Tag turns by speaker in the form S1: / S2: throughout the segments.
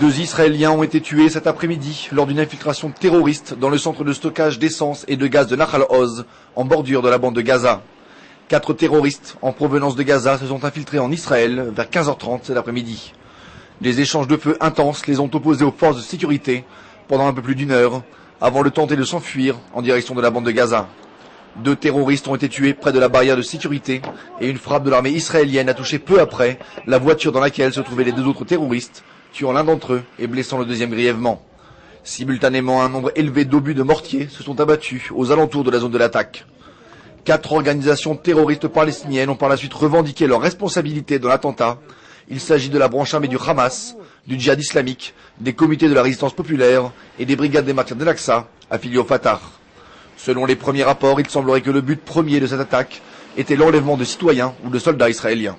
S1: 2 Israéliens ont été tués cet après-midi lors d'une infiltration terroriste dans le centre de stockage d'essence et de gaz de Nahal Oz, en bordure de la bande de Gaza. 4 terroristes en provenance de Gaza se sont infiltrés en Israël vers 15h30 cet après-midi. Des échanges de feu intenses les ont opposés aux forces de sécurité pendant un peu plus d'1 heure, avant de tenter de s'enfuir en direction de la bande de Gaza. 2 terroristes ont été tués près de la barrière de sécurité et une frappe de l'armée israélienne a touché peu après la voiture dans laquelle se trouvaient les 2 autres terroristes, tuant l'un d'entre eux et blessant le deuxième grièvement. Simultanément, un nombre élevé d'obus de mortier se sont abattus aux alentours de la zone de l'attaque. 4 organisations terroristes palestiniennes ont par la suite revendiqué leur responsabilité dans l'attentat. Il s'agit de la branche armée du Hamas, du djihad islamique, des comités de la résistance populaire et des brigades des martyrs d'Al-Aqsa, affiliées au Fatah. Selon les premiers rapports, il semblerait que le but premier de cette attaque était l'enlèvement de citoyens ou de soldats israéliens.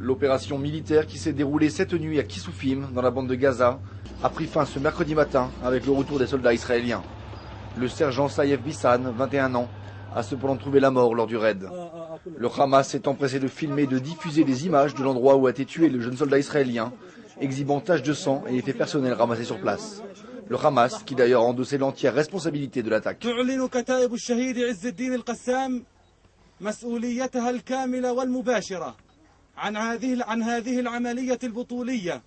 S1: L'opération militaire qui s'est déroulée cette nuit à Kissoufim, dans la bande de Gaza, a pris fin ce mercredi matin avec le retour des soldats israéliens. Le sergent Saïef Bissan, 21 ans, a cependant trouvé la mort lors du raid. Le Hamas s'est empressé de filmer et de diffuser des images de l'endroit où a été tué le jeune soldat israélien, exhibant taches de sang et effets personnels ramassés sur place. Le Hamas, qui d'ailleurs a endossé l'entière responsabilité de l'attaque.
S2: عن هذه العملية البطولية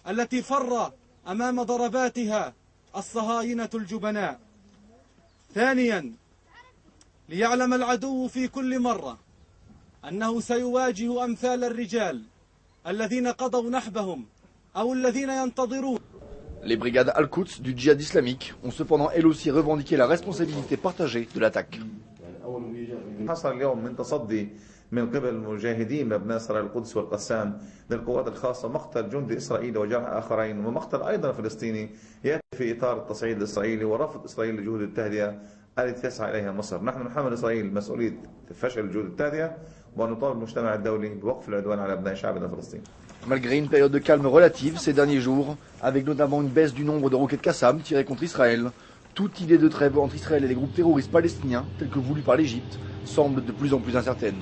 S2: التي فر أمام ضرباتها الصهاينة الجبناء. ثانيا، ليعلم العدو في كل مرة أنه سيواجه أمثال الرجال الذين قضوا نحبهم أو الذين ينتظرون.
S1: Les brigades Al-Quds du djihad islamique ont cependant elles aussi revendiqué la responsabilité partagée de l'attaque.
S3: من قبل المجاهدين بأبناء سرايا القدس والقسام للقوات الخاصة مقتل جندي إسرائيلي وجرح آخرين ومقتل أيضا فلسطيني يأتي في إطار التصعيد الإسرائيلي ورفض إسرائيل لجهود التهدئة التي تسعى إليها مصر. نحن نحمل إسرائيل مسؤولية فشل جهود التهدئة ونطالب المجتمع الدولي بوقف العدوان على أبناء شعبنا فلسطين.
S1: Malgré une période de calme relative ces derniers jours, avec notamment une baisse du nombre de roquettes Qassam tirées contre Israël, toute idée de trêve entre Israël et les groupes terroristes palestiniens, tels que voulus par l'Égypte, semble de plus en plus incertaine.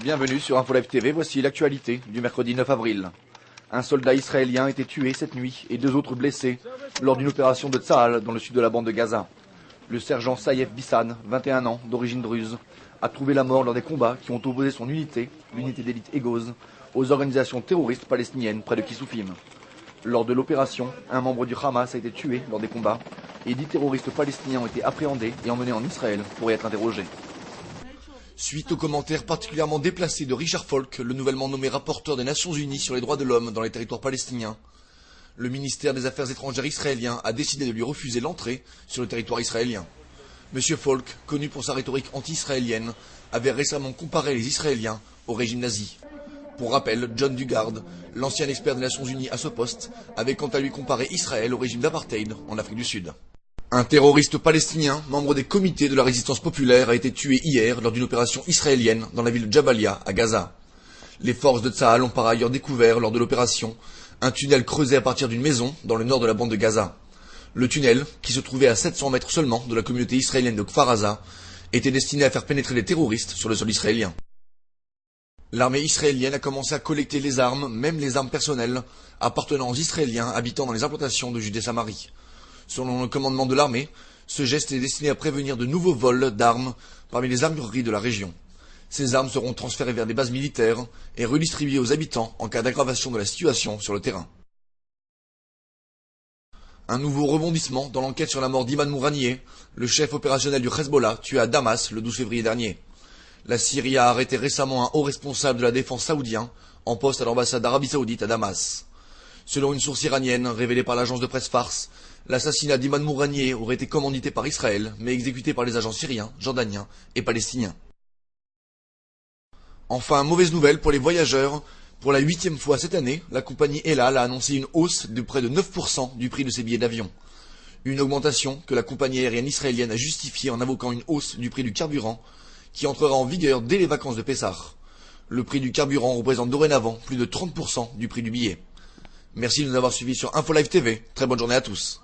S1: Bienvenue sur InfoLive TV, voici l'actualité du mercredi 9 avril. Un soldat israélien a été tué cette nuit et 2 autres blessés lors d'une opération de Tsahal dans le sud de la bande de Gaza. Le sergent Saïef Bissan, 21 ans, d'origine druze, a trouvé la mort lors des combats qui ont opposé son unité, l'unité d'élite Egoz, aux organisations terroristes palestiniennes près de Kissoufim. Lors de l'opération, un membre du Hamas a été tué lors des combats et 10 terroristes palestiniens ont été appréhendés et emmenés en Israël pour y être interrogés. Suite aux commentaires particulièrement déplacés de Richard Falk, le nouvellement nommé rapporteur des Nations Unies sur les droits de l'homme dans les territoires palestiniens, le ministère des Affaires étrangères israélien a décidé de lui refuser l'entrée sur le territoire israélien. Monsieur Falk, connu pour sa rhétorique anti-israélienne, avait récemment comparé les Israéliens au régime nazi. Pour rappel, John Dugard, l'ancien expert des Nations Unies à ce poste, avait quant à lui comparé Israël au régime d'apartheid en Afrique du Sud. Un terroriste palestinien, membre des comités de la résistance populaire, a été tué hier lors d'une opération israélienne dans la ville de Jabalia, à Gaza. Les forces de Tsahal ont par ailleurs découvert, lors de l'opération, un tunnel creusé à partir d'une maison dans le nord de la bande de Gaza. Le tunnel, qui se trouvait à 700 mètres seulement de la communauté israélienne de Kfar Aza, était destiné à faire pénétrer les terroristes sur le sol israélien. L'armée israélienne a commencé à collecter les armes, même les armes personnelles, appartenant aux Israéliens habitant dans les implantations de Judée-Samarie. Selon le commandement de l'armée, ce geste est destiné à prévenir de nouveaux vols d'armes parmi les armureries de la région. Ces armes seront transférées vers des bases militaires et redistribuées aux habitants en cas d'aggravation de la situation sur le terrain. Un nouveau rebondissement dans l'enquête sur la mort d'Iman Mouranieh, le chef opérationnel du Hezbollah, tué à Damas le 12 février dernier. La Syrie a arrêté récemment un haut responsable de la défense saoudien en poste à l'ambassade d'Arabie Saoudite à Damas. Selon une source iranienne révélée par l'agence de presse Fars, l'assassinat d'Iman Mouranieh aurait été commandité par Israël, mais exécuté par les agents syriens, jordaniens et palestiniens. Enfin, mauvaise nouvelle pour les voyageurs. Pour la 8e fois cette année, la compagnie El Al a annoncé une hausse de près de 9% du prix de ses billets d'avion. Une augmentation que la compagnie aérienne israélienne a justifiée en invoquant une hausse du prix du carburant qui entrera en vigueur dès les vacances de Pessah. Le prix du carburant représente dorénavant plus de 30% du prix du billet. Merci de nous avoir suivis sur InfoLive TV. Très bonne journée à tous.